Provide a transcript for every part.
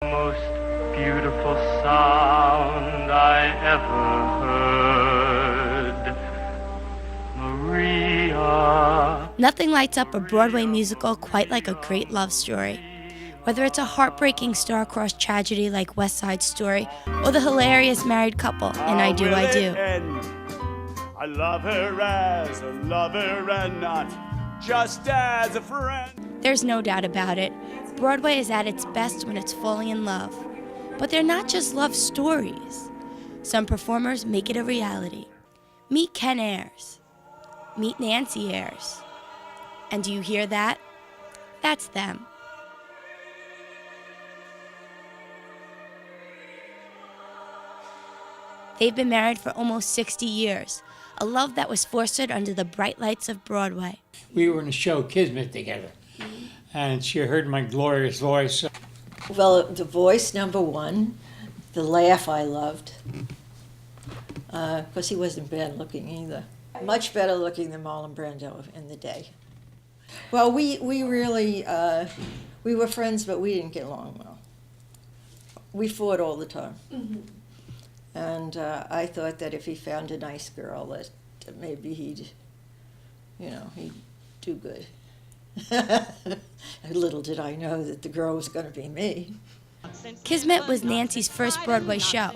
Most beautiful sound I ever heard, Maria. Nothing lights up a Broadway musical quite like a great love story. Whether it's a heartbreaking star-crossed tragedy like West Side Story or the hilarious married couple in I Do, I Do. I love her as a lover and not just as a friend. There's no doubt about it. Broadway is at its best when it's falling in love. But they're not just love stories. Some performers make it a reality. Meet Ken Ayers. Meet Nancy Ayers. And do you hear that? That's them. They've been married for almost 60 years, a love that was fostered under the bright lights of Broadway. We were in the show Kismet together, and she heard my glorious voice. Well, the voice, number one. The laugh I loved, because he wasn't bad looking either. Much better looking than Marlon Brando in the day. Well, we really, we were friends, but we didn't get along well. We fought all the time. Mm-hmm. And I thought that if he found a nice girl, that maybe he'd do good. Little did I know that the girl was going to be me. Kismet was Nancy's first Broadway show,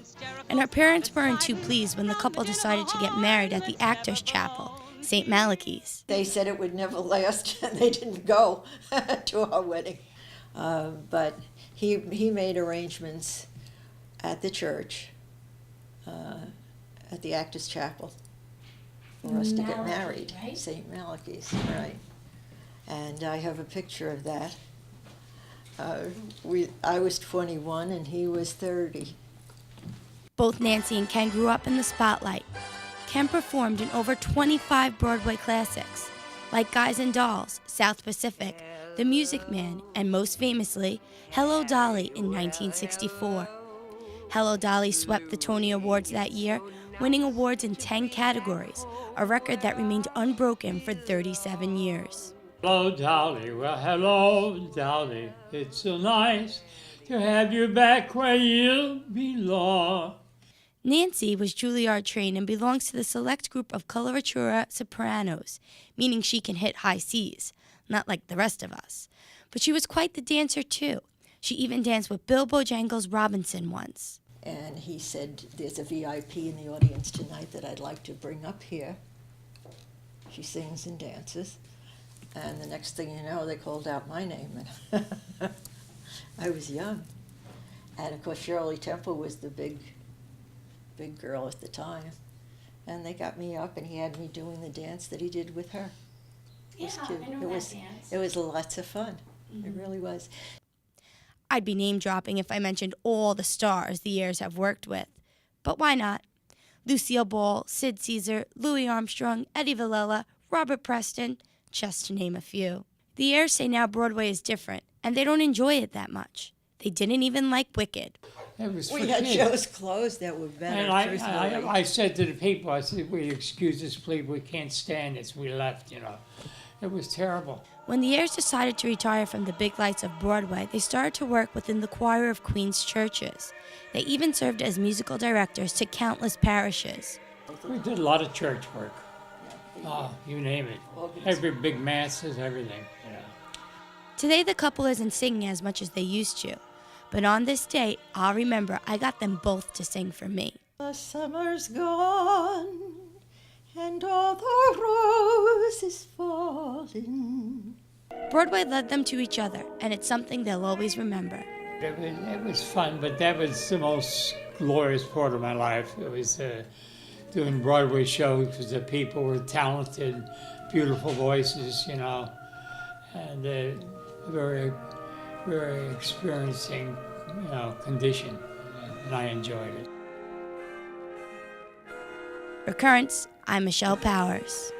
and her parents weren't too pleased when the couple decided to get married at the Actors Chapel, St. Malachy's. They said it would never last, and they didn't go to our wedding. But he made arrangements at the church, at the Actors Chapel, for us to get married. Right? St. Malachy's, right. And I have a picture of that. I was 21 and he was 30. Both Nancy and Ken grew up in the spotlight. Ken performed in over 25 Broadway classics, like Guys and Dolls, South Pacific, The Music Man, and most famously, Hello, Dolly in 1964. Hello, Dolly swept the Tony Awards that year, winning awards in 10 categories, a record that remained unbroken for 37 years. Hello, Dolly. Well, hello, Dolly. It's so nice to have you back where you belong. Nancy was Juilliard trained and belongs to the select group of coloratura sopranos, meaning she can hit high Cs, not like the rest of us. But she was quite the dancer, too. She even danced with Bill Bojangles Robinson once. And he said, there's a VIP in the audience tonight that I'd like to bring up here. She sings and dances. And the next thing you know, they called out my name. And I was young. And of course, Shirley Temple was the big girl at the time. And they got me up and he had me doing the dance that he did with her. It was cute. It was lots of fun. Mm-hmm. It really was. I'd be name-dropping if I mentioned all the stars the Ayers have worked with. But why not? Lucille Ball, Sid Caesar, Louis Armstrong, Eddie Villela, Robert Preston, just to name a few. The Ayers say now Broadway is different, and they don't enjoy it that much. They didn't even like Wicked. We had shows closed that were better. And I said to the people, I said, will you excuse us, please? We can't stand this. We left, It was terrible. When the Ayers decided to retire from the big lights of Broadway, they started to work within the choir of Queens churches. They even served as musical directors to countless parishes. We did a lot of church work. You name it. Every big masses, everything. Today the couple isn't singing as much as they used to. But on this date, I'll remember I got them both to sing for me. The summer's gone and all the roses falling. Broadway led them to each other, and it's something they'll always remember. It was fun, but that was the most glorious part of my life. It was doing Broadway shows because the people were talented, beautiful voices, and very, very experiencing, condition, and I enjoyed it. For Currents, I'm Michelle Powers.